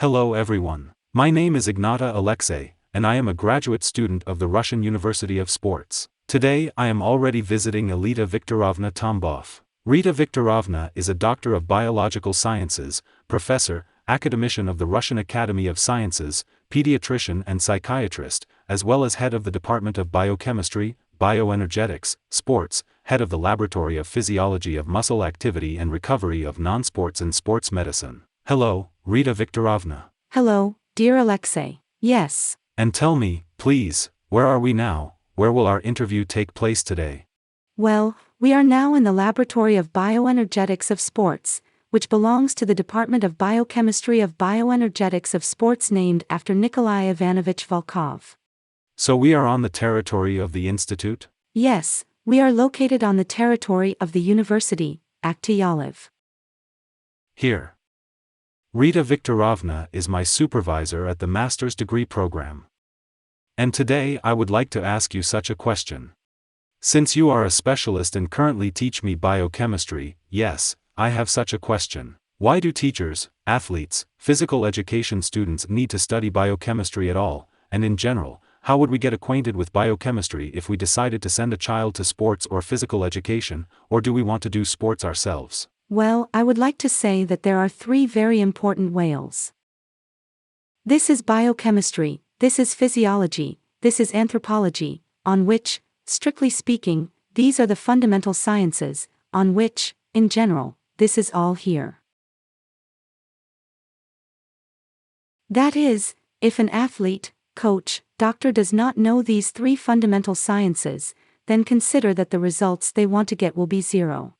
Hello everyone. My name is Ignata Alexey, and I am a graduate student of the Russian University of Sports. Today I am already visiting Elita Viktorovna Tambov. Rita Viktorovna is a doctor of biological sciences, professor, academician of the Russian Academy of Sciences, pediatrician and psychiatrist, as well as head of the Department of Biochemistry, Bioenergetics, Sports, head of the Laboratory of Physiology of Muscle Activity and Recovery of Non-Sports and Sports Medicine. Hello, Rita Viktorovna. Hello, dear Alexey. Yes. And tell me, please, where are we now? Where will our interview take place today? Well, we are now in the Laboratory of Bioenergetics of Sports, which belongs to the Department of Biochemistry of Bioenergetics of Sports named after Nikolai Ivanovich Volkov. So we are on the territory of the institute? Yes, we are located on the territory of the university, Aktyalev. Here. Rita Viktorovna is my supervisor at the master's degree program. And today I would like to ask you such a question. Since you are a specialist and currently teach me biochemistry, yes, I have such a question. Why do teachers, athletes, physical education students need to study biochemistry at all, and in general, how would we get acquainted with biochemistry if we decided to send a child to sports or physical education, or do we want to do sports ourselves? Well, I would like to say that there are three very important whales. This is biochemistry, this is physiology, this is anthropology, on which, strictly speaking, these are the fundamental sciences, on which, in general, this is all here. That is, if an athlete, coach, doctor does not know these three fundamental sciences, then consider that the results they want to get will be zero.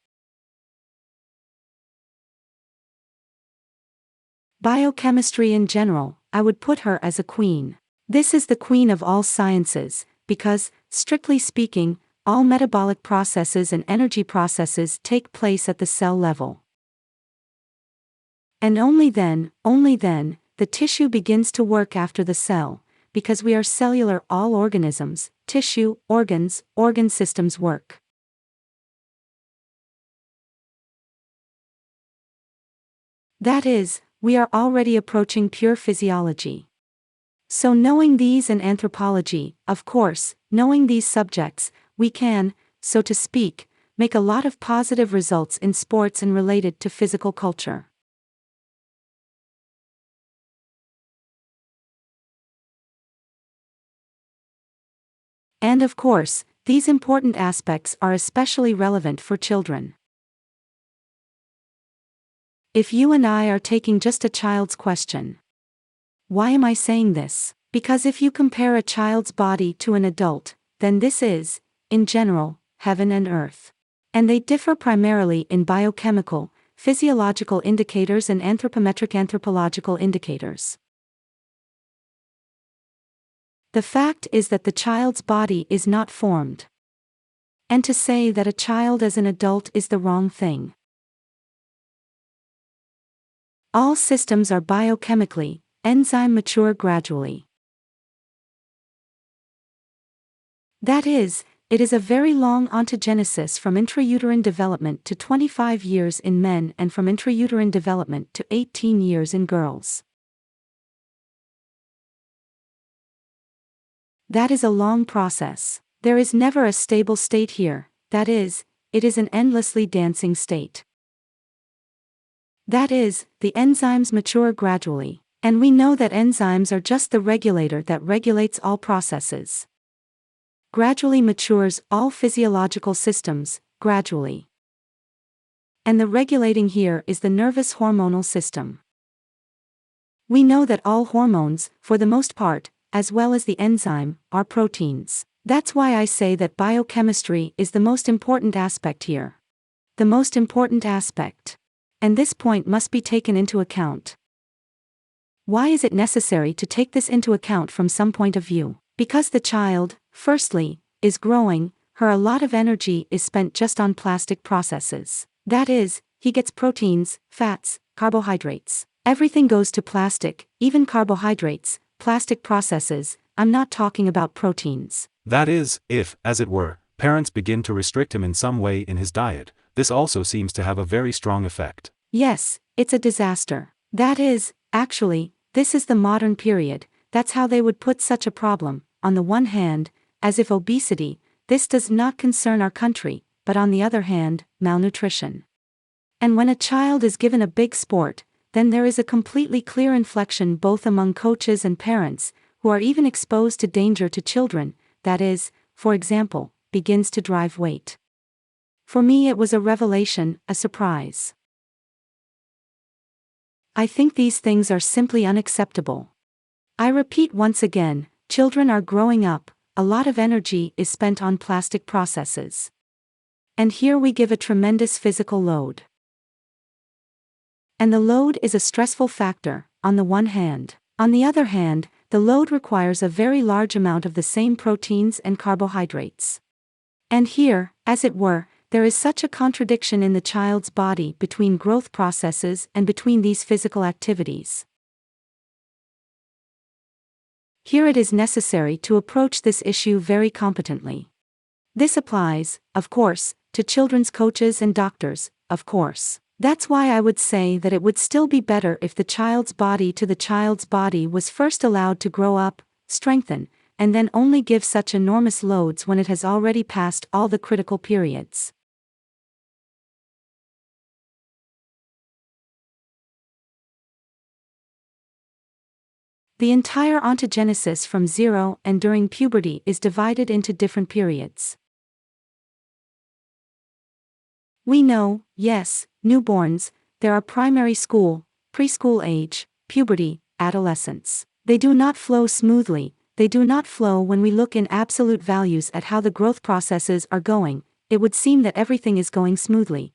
Biochemistry in general, I would put her as a queen. This is the queen of all sciences, because, strictly speaking, all metabolic processes and energy processes take place at the cell level. And only then, the tissue begins to work after the cell, because we are cellular all organisms, tissue, organs, organ systems work. That is, we are already approaching pure physiology. So knowing these and anthropology, of course, knowing these subjects, we can, so to speak, make a lot of positive results in sports and related to physical culture. And of course, these important aspects are especially relevant for children. If you and I are taking just a child's question. Why am I saying this? Because if you compare a child's body to an adult, then this is, in general, heaven and earth. And they differ primarily in biochemical, physiological indicators and anthropometric anthropological indicators. The fact is that the child's body is not formed. And to say that a child as an adult is the wrong thing. All systems are biochemically, enzyme mature gradually. That is, it is a very long ontogenesis from intrauterine development to 25 years in men and from intrauterine development to 18 years in girls. That is a long process. There is never a stable state here, that is, it is an endlessly dancing state. That is, the enzymes mature gradually, and we know that enzymes are just the regulator that regulates all processes. Gradually matures all physiological systems, gradually. And the regulating here is the nervous hormonal system. We know that all hormones, for the most part, as well as the enzyme, are proteins. That's why I say that biochemistry is the most important aspect here. The most important aspect. And this point must be taken into account. Why is it necessary to take this into account from some point of view? Because the child, firstly, is growing, her a lot of energy is spent just on plastic processes. That is, he gets proteins, fats, carbohydrates. Everything goes to plastic, even carbohydrates, plastic processes. I'm not talking about proteins. That is, if, as it were, parents begin to restrict him in some way in his diet, this also seems to have a very strong effect. Yes, it's a disaster. That is, actually, this is the modern period, that's how they would put such a problem, on the one hand, as if obesity, this does not concern our country, but on the other hand, malnutrition. And when a child is given a big sport, then there is a completely clear inflection both among coaches and parents, who are even exposed to danger to children, that is, for example, begins to drive weight. For me it was a revelation, a surprise. I think these things are simply unacceptable. I repeat once again, children are growing up, a lot of energy is spent on plastic processes. And here we give a tremendous physical load. And the load is a stressful factor, on the one hand. On the other hand, the load requires a very large amount of the same proteins and carbohydrates. And here, as it were, there is such a contradiction in the child's body between growth processes and between these physical activities. Here it is necessary to approach this issue very competently. This applies, of course, to children's coaches and doctors, of course. That's why I would say that it would still be better if the child's body was first allowed to grow up, strengthen, and then only give such enormous loads when it has already passed all the critical periods. The entire ontogenesis from zero and during puberty is divided into different periods. We know, yes, newborns, there are primary school, preschool age, puberty, adolescence. They do not flow smoothly, they do not flow when we look in absolute values at how the growth processes are going, it would seem that everything is going smoothly.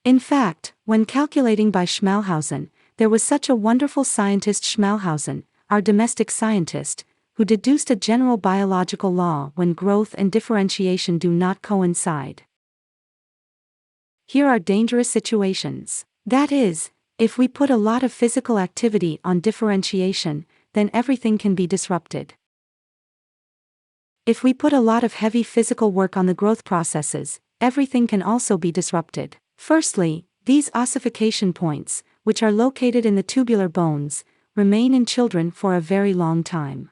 In fact, when calculating by Schmalhausen, there was such a wonderful scientist Schmalhausen, our domestic scientist, who deduced a general biological law when growth and differentiation do not coincide. Here are dangerous situations. That is, if we put a lot of physical activity on differentiation, then everything can be disrupted. If we put a lot of heavy physical work on the growth processes, everything can also be disrupted. Firstly, these ossification points, which are located in the tubular bones, remain in children for a very long time.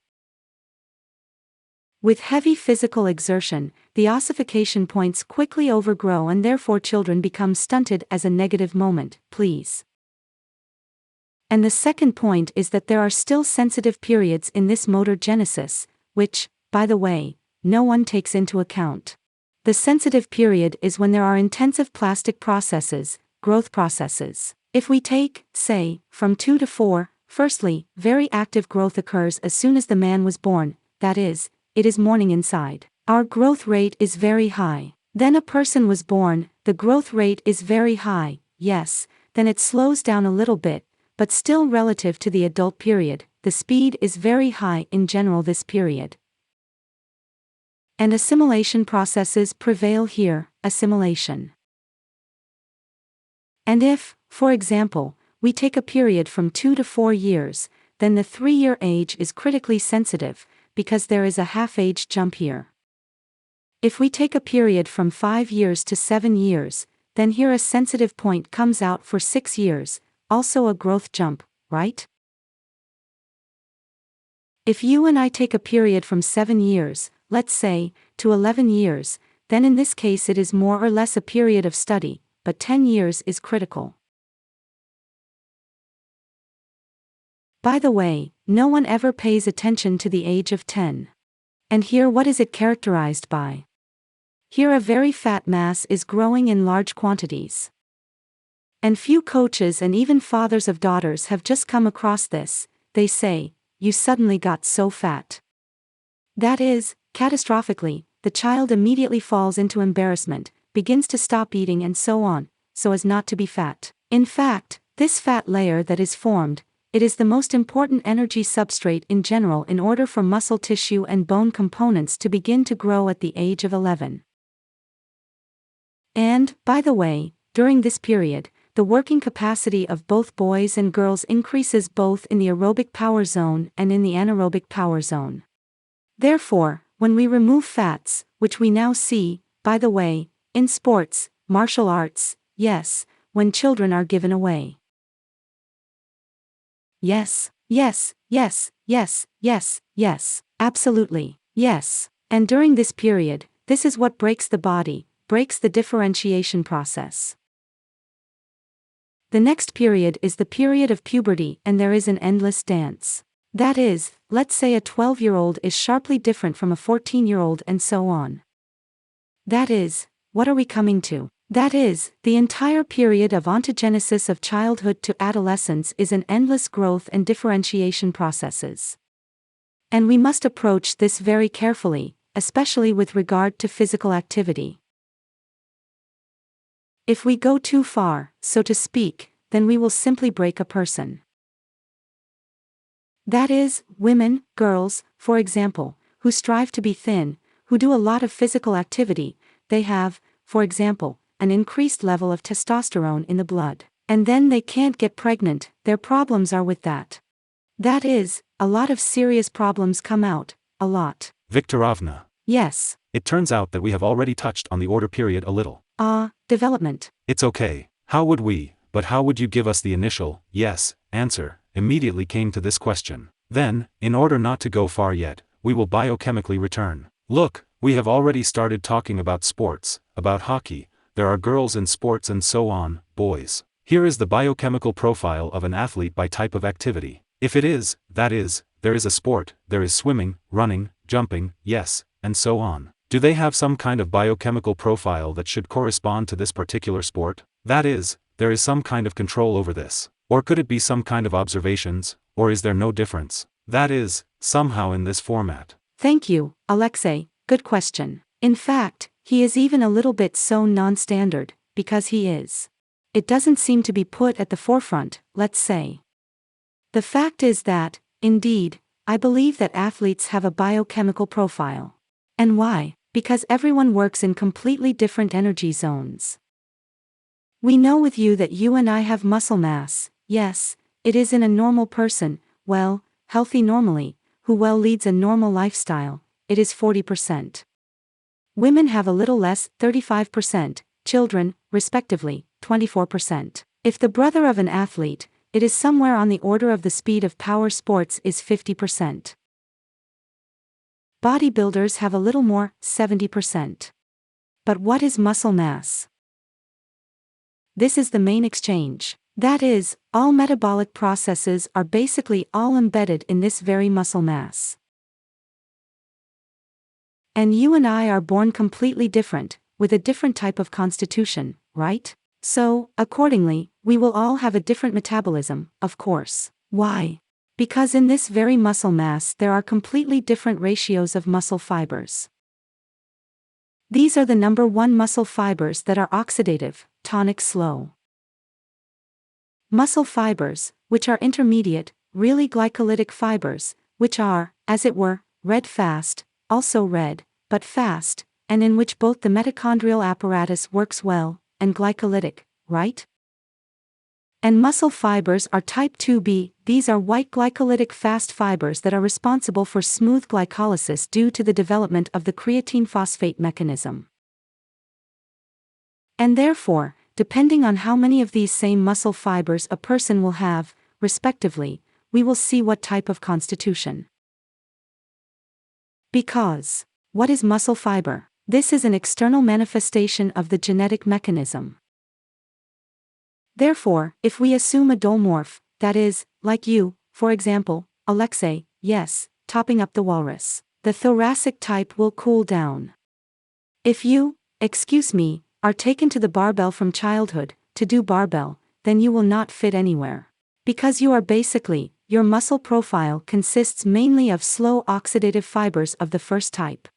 With heavy physical exertion, the ossification points quickly overgrow and therefore children become stunted as a negative moment, please. And the second point is that there are still sensitive periods in this motor genesis, which, by the way, no one takes into account. The sensitive period is when there are intensive plastic processes, growth processes. If we take, say, from 2 to 4, firstly, very active growth occurs as soon as the man was born, that is, it is morning inside. Our growth rate is very high. Then a person was born, the growth rate is very high, yes, then it slows down a little bit, but still relative to the adult period, the speed is very high in general this period. And assimilation processes prevail here, assimilation. And if, for example, we take a period from 2 to 4 years, then the 3-year age is critically sensitive, because there is a half-age jump here. If we take a period from 5 years to 7 years, then here a sensitive point comes out for 6 years, also a growth jump, right? If you and I take a period from 7 years, let's say, to 11 years, then in this case it is more or less a period of study, but 10 years is critical. By the way, no one ever pays attention to the age of 10. And here what is it characterized by? Here a very fat mass is growing in large quantities. And few coaches and even fathers of daughters have just come across this, they say, you suddenly got so fat. That is, catastrophically, the child immediately falls into embarrassment, begins to stop eating and so on, so as not to be fat. In fact, this fat layer that is formed, it is the most important energy substrate in general in order for muscle tissue and bone components to begin to grow at the age of 11. And, by the way, during this period, the working capacity of both boys and girls increases both in the aerobic power zone and in the anaerobic power zone. Therefore, when we remove fats, which we now see, by the way, in sports, martial arts, yes, when children are given away. Yes, Yes, yes, yes, yes, yes, absolutely, yes. And during this period, this is what breaks the body, breaks the differentiation process. The next period is the period of puberty, and there is an endless dance. That is, let's say a 12-year-old is sharply different from a 14-year-old and so on. That is, what are we coming to? That is, the entire period of ontogenesis of childhood to adolescence is an endless growth and differentiation processes. And we must approach this very carefully, especially with regard to physical activity. If we go too far, so to speak, then we will simply break a person. That is, women, girls, for example, who strive to be thin, who do a lot of physical activity, they have, for example, an increased level of testosterone in the blood. And then they can't get pregnant, their problems are with that. That is, a lot of serious problems come out, a lot. Viktorovna. Yes. It turns out that we have already touched on the order period a little. Development. It's okay. How would you give us the initial, yes, answer, immediately came to this question. Then, in order not to go far yet, we will biochemically return. Look, we have already started talking about sports, about hockey, there are girls in sports and so on, boys. Here is the biochemical profile of an athlete by type of activity. If it is, that is, there is a sport, there is swimming, running, jumping, yes, and so on. Do they have some kind of biochemical profile that should correspond to this particular sport? That is, there is some kind of control over this. Or could it be some kind of observations, or is there no difference? That is, somehow in this format. Thank you, Alexei, good question. In fact, he is even a little bit so non-standard, because he is. It doesn't seem to be put at the forefront, let's say. The fact is that, indeed, I believe that athletes have a biochemical profile. And why? Because everyone works in completely different energy zones. We know with you that you and I have muscle mass, yes, it is in a normal person, well, healthy normally, who well leads a normal lifestyle, it is 40%. Women have a little less, 35%, children, respectively, 24%. If the brother of an athlete, it is somewhere on the order of the speed of power sports is 50%. Bodybuilders have a little more, 70%. But what is muscle mass? This is the main exchange. That is, all metabolic processes are basically all embedded in this very muscle mass. And you and I are born completely different, with a different type of constitution, right? So, accordingly, we will all have a different metabolism, of course. Why? Because in this very muscle mass there are completely different ratios of muscle fibers. These are the number one muscle fibers that are oxidative, tonic slow. Muscle fibers, which are intermediate, really glycolytic fibers, which are, as it were, red fast, also red, but fast, and in which both the mitochondrial apparatus works well, and glycolytic, right? And muscle fibers are type 2B, these are white glycolytic fast fibers that are responsible for smooth glycolysis due to the development of the creatine phosphate mechanism. And therefore, depending on how many of these same muscle fibers a person will have, respectively, we will see what type of constitution. Because, what is muscle fiber? This is an external manifestation of the genetic mechanism. Therefore, if we assume a dolomorph, that is, like you, for example, Alexei, yes, topping up the walrus, the thoracic type will cool down. If you, excuse me, are taken to the barbell from childhood, to do barbell, then you will not fit anywhere. Because you are basically, your muscle profile consists mainly of slow oxidative fibers of the first type.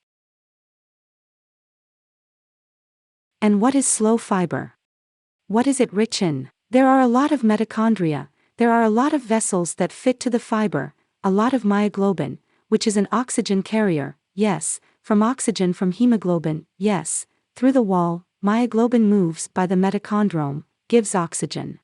And what is slow fiber? What is it rich in? There are a lot of mitochondria, there are a lot of vessels that fit to the fiber, a lot of myoglobin, which is an oxygen carrier, yes, from oxygen from hemoglobin, yes, through the wall, myoglobin moves by the mitochondriome, gives oxygen.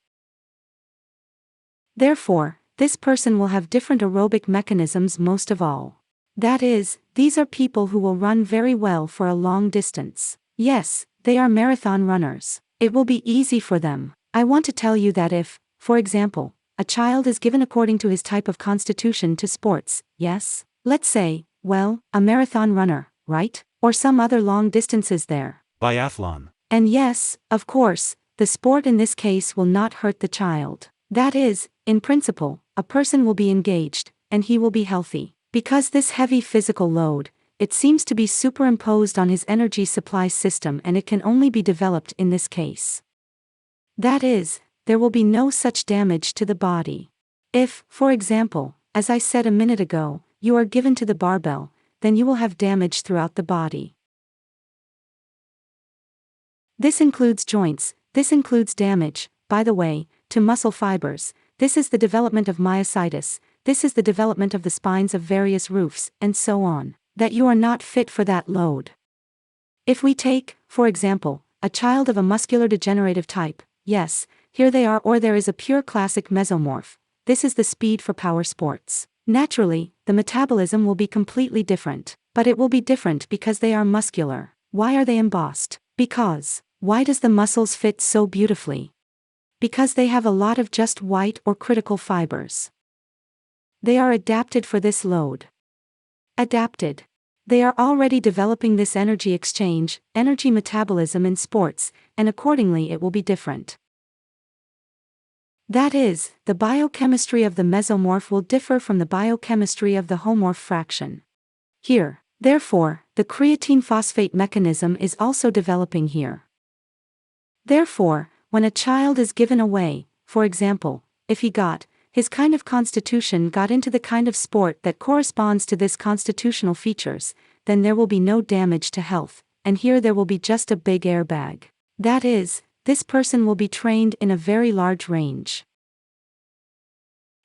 Therefore, this person will have different aerobic mechanisms most of all. That is, these are people who will run very well for a long distance. Yes, they are marathon runners. It will be easy for them. I want to tell you that if, for example, a child is given according to his type of constitution to sports, yes? Let's say, well, a marathon runner, right? Or some other long distances there. Biathlon. And yes, of course, the sport in this case will not hurt the child. That is, in principle, a person will be engaged, and he will be healthy. Because this heavy physical load, it seems to be superimposed on his energy supply system, and it can only be developed in this case. That is, there will be no such damage to the body. If, for example, as I said a minute ago, you are given to the barbell, then you will have damage throughout the body. This includes joints, this includes damage, by the way, to muscle fibers, this is the development of myositis, this is the development of the spines of various roofs, and so on, that you are not fit for that load. If we take, for example, a child of a muscular degenerative type, yes, here they are, or there is a pure classic mesomorph, this is the speed for power sports. Naturally, the metabolism will be completely different, but it will be different because they are muscular. Why are they embossed? Because, why does the muscles fit so beautifully? Because they have a lot of just white or critical fibers. They are adapted for this load. Adapted. They are already developing this energy exchange, energy metabolism in sports, and accordingly it will be different. That is, the biochemistry of the mesomorph will differ from the biochemistry of the homorph fraction. Here, therefore, the creatine phosphate mechanism is also developing here. Therefore, when a child is given away, for example, if his kind of constitution got into the kind of sport that corresponds to this constitutional features, then there will be no damage to health, and here there will be just a big airbag. That is, this person will be trained in a very large range.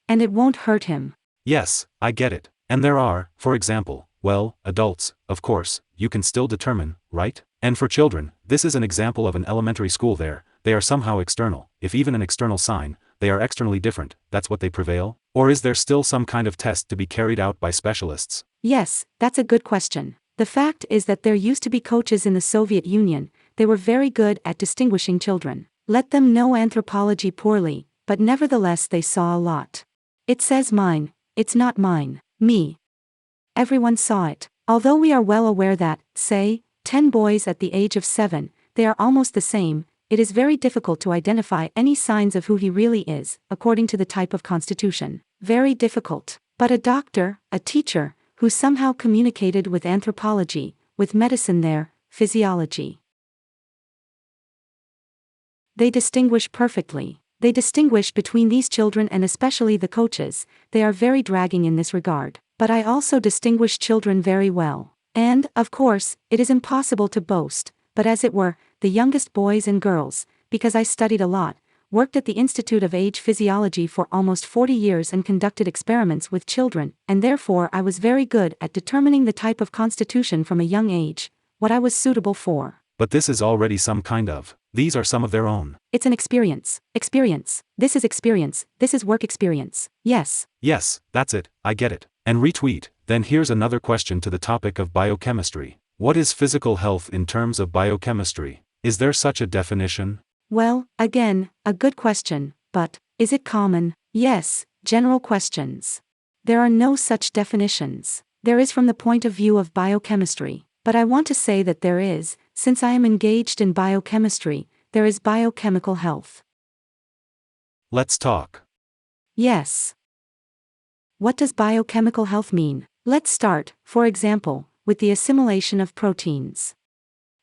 And it won't hurt him. Yes, I get it. And there are, for example, well, adults, of course, you can still determine, right? And for children, this is an example of an elementary school there, they are somehow external, if even an external sign, they are externally different, that's what they prevail? Or is there still some kind of test to be carried out by specialists? Yes, that's a good question. The fact is that there used to be coaches in the Soviet Union, they were very good at distinguishing children. Let them know anthropology poorly, but nevertheless they saw a lot. It says mine, it's not mine, me. Everyone saw it. Although we are well aware that, say, 10 boys at the age of 7, they are almost the same, it is very difficult to identify any signs of who he really is, according to the type of constitution. Very difficult. But a doctor, a teacher, who somehow communicated with anthropology, with medicine there, physiology. They distinguish perfectly. They distinguish between these children, and especially the coaches, they are very dragging in this regard. But I also distinguish children very well. And, of course, it is impossible to boast, but as it were, the youngest boys and girls, because I studied a lot, worked at the Institute of Age Physiology for almost 40 years and conducted experiments with children, and therefore I was very good at determining the type of constitution from a young age, what I was suitable for. But this is already some kind of, these are some of their own. It's an experience. Experience. This is experience. This is work experience. Yes. Yes, that's it, I get it. And retweet. Then here's another question to the topic of biochemistry. What is physical health in terms of biochemistry? Is there such a definition? Well, again, a good question, but, is it common? Yes, general questions. There are no such definitions. There is from the point of view of biochemistry, but I want to say that there is, since I am engaged in biochemistry, there is biochemical health. Let's talk. Yes. What does biochemical health mean? Let's start, for example, with the assimilation of proteins.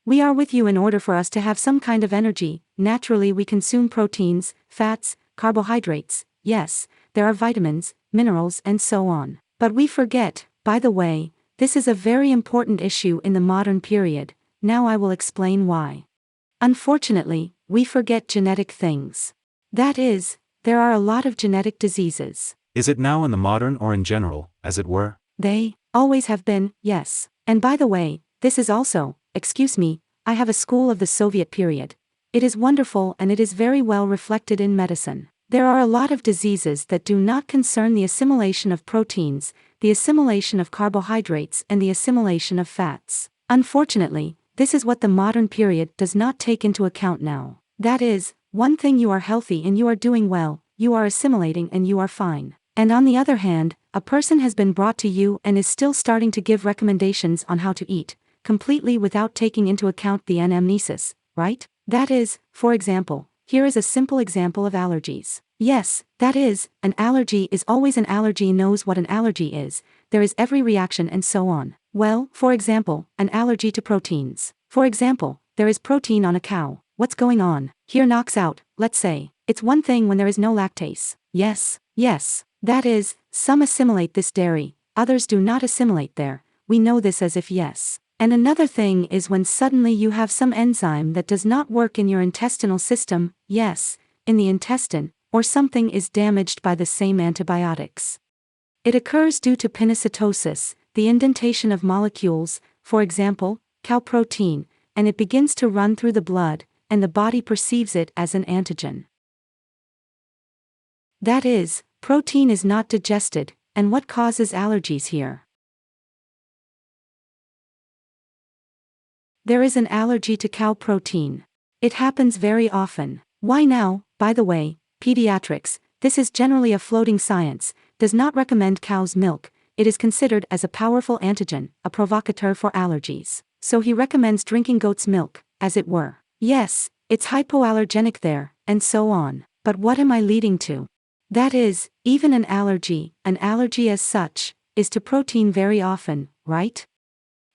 We are with you in order for us to have some kind of energy. Naturally we consume proteins, fats, carbohydrates, yes, there are vitamins, minerals and so on. But we forget, by the way, this is a very important issue in the modern period, now I will explain why. Unfortunately, we forget genetic things. That is, there are a lot of genetic diseases. Is it now in the modern or in general, as it were? They always have been, yes. And by the way, this is also, excuse me, I have a school of the Soviet period. It is wonderful and it is very well reflected in medicine. There are a lot of diseases that do not concern the assimilation of proteins, the assimilation of carbohydrates and the assimilation of fats. Unfortunately, this is what the modern period does not take into account now. That is, one thing you are healthy and you are doing well, you are assimilating and you are fine. And on the other hand, a person has been brought to you and is still starting to give recommendations on how to eat, completely without taking into account the anamnesis, right? That is, for example, here is a simple example of allergies. Yes, that is, an allergy is always an allergy knows what an allergy is, there is every reaction and so on. Well, for example, an allergy to proteins. For example, there is protein on a cow. What's going on? Here knocks out, let's say. It's one thing when there is no lactase. Yes. That is, some assimilate this dairy, others do not assimilate there, we know this as if yes. And another thing is when suddenly you have some enzyme that does not work in your intestinal system, yes, in the intestine, or something is damaged by the same antibiotics. It occurs due to pinocytosis, the indentation of molecules, for example, cow protein, and it begins to run through the blood, and the body perceives it as an antigen. That is, protein is not digested, and what causes allergies here? There is an allergy to cow protein. It happens very often. Why now, by the way, pediatrics, this is generally a floating science, does not recommend cow's milk, it is considered as a powerful antigen, a provocateur for allergies. So he recommends drinking goat's milk, as it were. Yes, it's hypoallergenic there, and so on. But what am I leading to? That is, even an allergy as such, is to protein very often, right?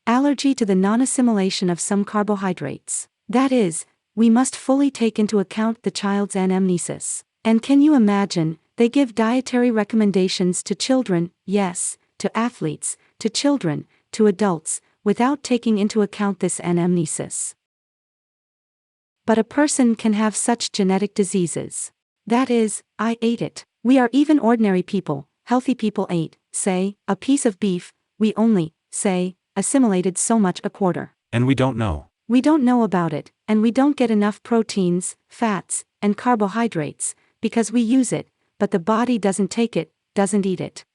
Allergy to the non-assimilation of some carbohydrates. That is, we must fully take into account the child's anamnesis. And can you imagine, they give dietary recommendations to children, yes, to athletes, to children, to adults, without taking into account this anamnesis. But a person can have such genetic diseases. That is, I ate it. We are even ordinary people, healthy people ate, say, a piece of beef, we only, say, assimilated so much a quarter. And we don't know. We don't know about it, and we don't get enough proteins, fats, and carbohydrates, because we use it, but the body doesn't take it, doesn't eat it.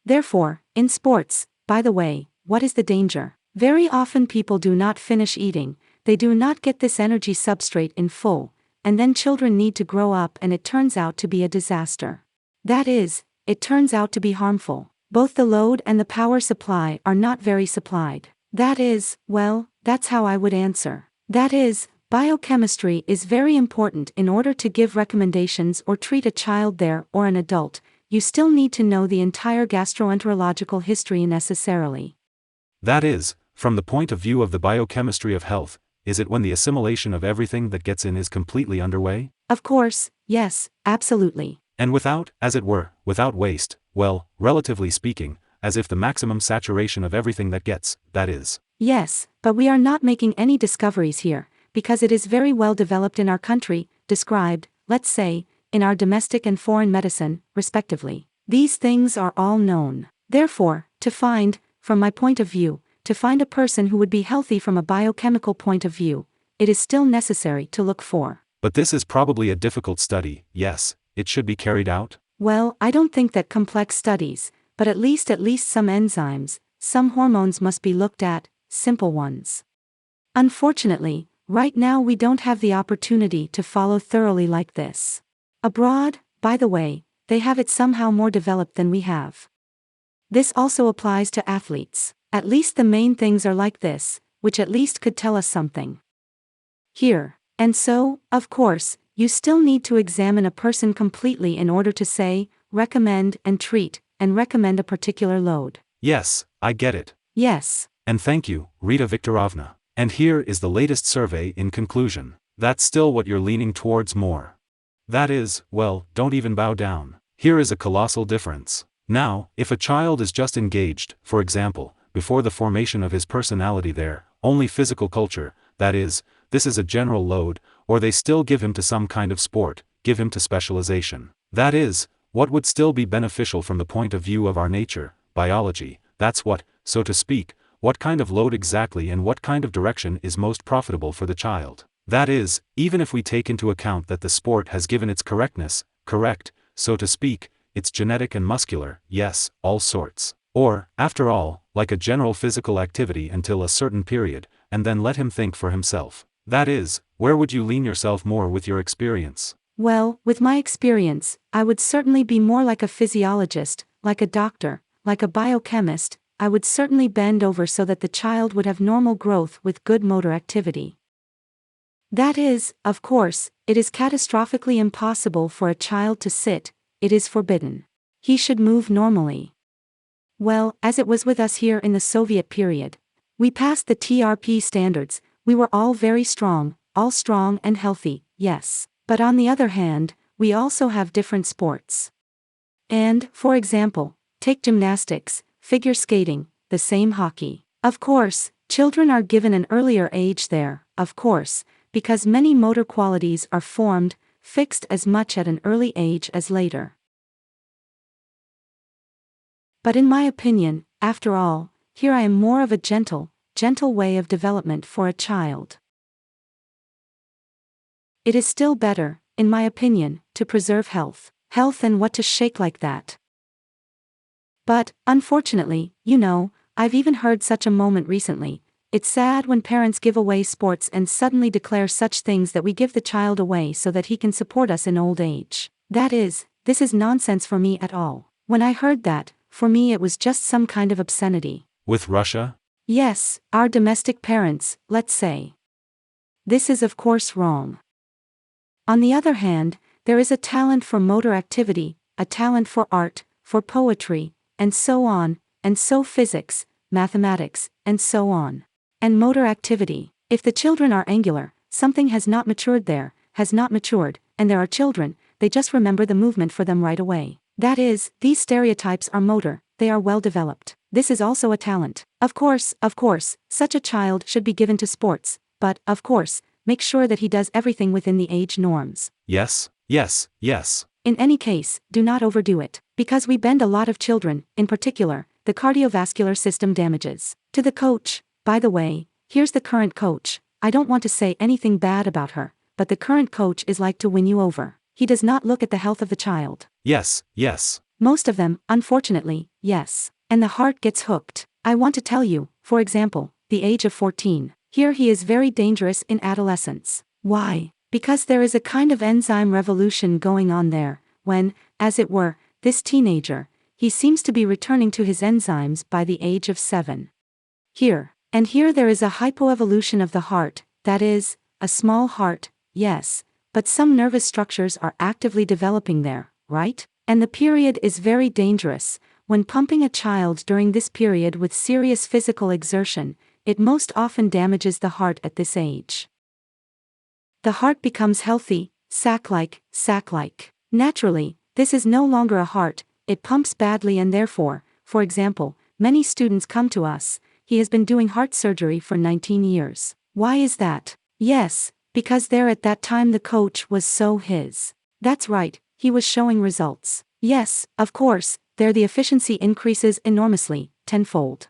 Therefore, in sports, by the way, what is the danger? Very often people do not finish eating, they do not get this energy substrate in full, and then children need to grow up and it turns out to be a disaster. That is, it turns out to be harmful. Both the load and the power supply are not very supplied. That is, well, that's how I would answer. That is, biochemistry is very important in order to give recommendations or treat a child there or an adult. You still need to know the entire gastroenterological history necessarily. That is, from the point of view of the biochemistry of health, is it when the assimilation of everything that gets in is completely underway? Of course, yes, absolutely. And without, as it were, without waste, well, relatively speaking, as if the maximum saturation of everything that gets, that is. Yes, but we are not making any discoveries here, because it is very well developed in our country, described, let's say, in our domestic and foreign medicine, respectively. These things are all known. Therefore, to find, from my point of view, to find a person who would be healthy from a biochemical point of view, it is still necessary to look for. But this is probably a difficult study, yes, it should be carried out? Well, I don't think that complex studies, but at least some enzymes, some hormones must be looked at, simple ones. Unfortunately, right now we don't have the opportunity to follow thoroughly like this. Abroad, by the way, they have it somehow more developed than we have. This also applies to athletes. At least the main things are like this, which at least could tell us something. Here, and so, of course, you still need to examine a person completely in order to say, recommend and treat, and recommend a particular load. Yes, I get it. Yes. And thank you, Ritta Viktorovna. And here is the latest survey in conclusion. That's still what you're leaning towards more. That is, well, don't even bow down. Here is a colossal difference. Now, if a child is just engaged, for example, before the formation of his personality there, only physical culture, that is, this is a general load, or they still give him to some kind of sport, give him to specialization. That is, what would still be beneficial from the point of view of our nature, biology, that's what, so to speak, what kind of load exactly and what kind of direction is most profitable for the child. That is, even if we take into account that the sport has given its correctness, correct, so to speak, it's genetic and muscular, yes, all sorts. Or, after all, like a general physical activity until a certain period, and then let him think for himself. That is, where would you lean yourself more with your experience? Well, with my experience, I would certainly be more like a physiologist, like a doctor, like a biochemist. I would certainly bend over so that the child would have normal growth with good motor activity. That is, of course, it is catastrophically impossible for a child to sit, it is forbidden. He should move normally. Well, as it was with us here in the Soviet period. We passed the TRP standards, we were all very strong, all strong and healthy, yes. But on the other hand, we also have different sports. And, for example, take gymnastics, figure skating, the same hockey. Of course, children are given an earlier age there, of course, because many motor qualities are formed, fixed as much at an early age as later. But in my opinion, after all, here I am more of a gentle way of development for a child. It is still better, in my opinion, to preserve health and what to shake like that. But, unfortunately, I've even heard such a moment recently. It's sad when parents give away sports and suddenly declare such things that we give the child away so that he can support us in old age. This is nonsense for me at all. When I heard that, for me it was just some kind of obscenity. With Russia? Yes, our domestic parents, let's say. This is of course wrong. On the other hand, there is a talent for motor activity, a talent for art, for poetry, and so on, and so physics, mathematics, and so on. And motor activity. If the children are angular, something has not matured there, and there are children, they just remember the movement for them right away. That is, these stereotypes are motor, they are well developed. This is also a talent. Of course, such a child should be given to sports, but, of course, make sure that he does everything within the age norms. Yes. In any case, do not overdo it, because we bend a lot of children, in particular, the cardiovascular system damages. To the coach, by the way, here's the current coach. I don't want to say anything bad about her, but the current coach is like to win you over. He does not look at the health of the child. Yes. Most of them, unfortunately, yes. And the heart gets hooked. I want to tell you, for example, the age of 14. Here he is very dangerous in adolescence. Why? Because there is a kind of enzyme revolution going on there, when, as it were, this teenager, he seems to be returning to his enzymes by the age of 7. Here there is a hypoevolution of the heart, that is, a small heart, yes, but some nervous structures are actively developing there, right? And the period is very dangerous. When pumping a child during this period with serious physical exertion, it most often damages the heart at this age. The heart becomes healthy, sac-like. Naturally, this is no longer a heart, it pumps badly and therefore, for example, many students come to us, he has been doing heart surgery for 19 years. Why is that? Yes, because there at that time the coach was so his. That's right, he was showing results. Yes, of course, there the efficiency increases enormously, tenfold.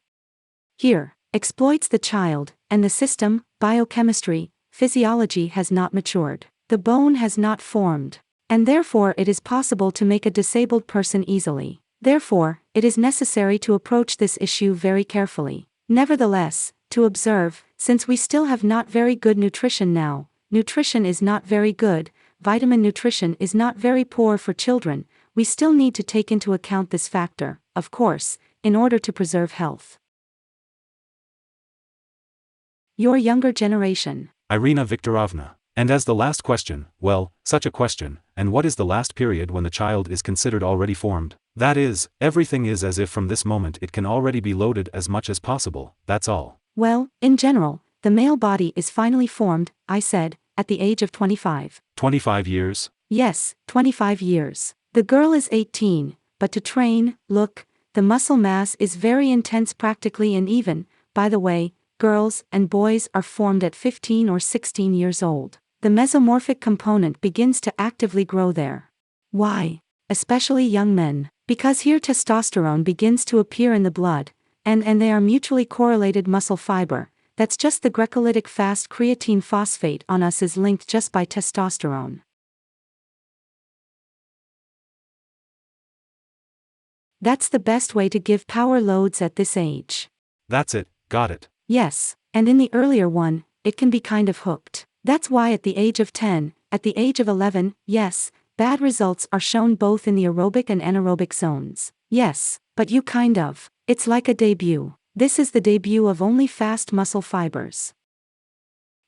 Here, exploits the child, and the system, biochemistry, physiology has not matured. The bone has not formed. And therefore it is possible to make a disabled person easily. Therefore, it is necessary to approach this issue very carefully. Nevertheless, to observe, since we still have not very good nutrition now, nutrition is not very good, vitamin nutrition is not very poor for children, we still need to take into account this factor, of course, in order to preserve health. Your younger generation. Irina Viktorovna. And as the last question, well, such a question, and what is the last period when the child is considered already formed? That is, everything is as if from this moment it can already be loaded as much as possible, that's all. Well, in general, the male body is finally formed, I said, at the age of 25. 25 years? Yes, 25 years. The girl is 18, but to train, look, the muscle mass is very intense practically and even, by the way, girls and boys are formed at 15 or 16 years old. The mesomorphic component begins to actively grow there. Why? Especially young men. Because here testosterone begins to appear in the blood, and they are mutually correlated muscle fiber. That's just the glycolytic fast creatine phosphate on us is linked just by testosterone. That's the best way to give power loads at this age. That's it, got it. Yes, and in the earlier one, it can be kind of hooked. That's why at the age of 10, At the age of 11, yes, bad results are shown both in the aerobic and anaerobic zones. Yes, but you kind of. It's like a debut. This is the debut of only fast muscle fibers.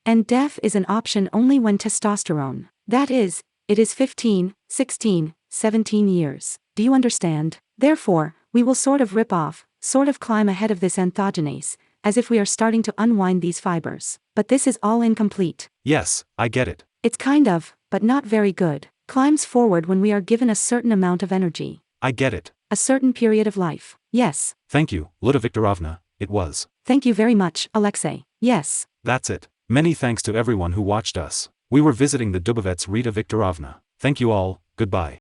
And DEF is an option only when testosterone. That is, it is 15, 16, 17 years. Do you understand? Therefore, we will sort of rip off, sort of climb ahead of this anthogenase, as if we are starting to unwind these fibers. But this is all incomplete. Yes, I get it. It's kind of, but not very good, climbs forward when we are given a certain amount of energy. I get it. A certain period of life. Yes. Thank you, Ritta Viktorovna, it was. Thank you very much, Alexei. Yes. That's it. Many thanks to everyone who watched us. We were visiting the Tambovtseva Ritta Viktorovna. Thank you all, goodbye.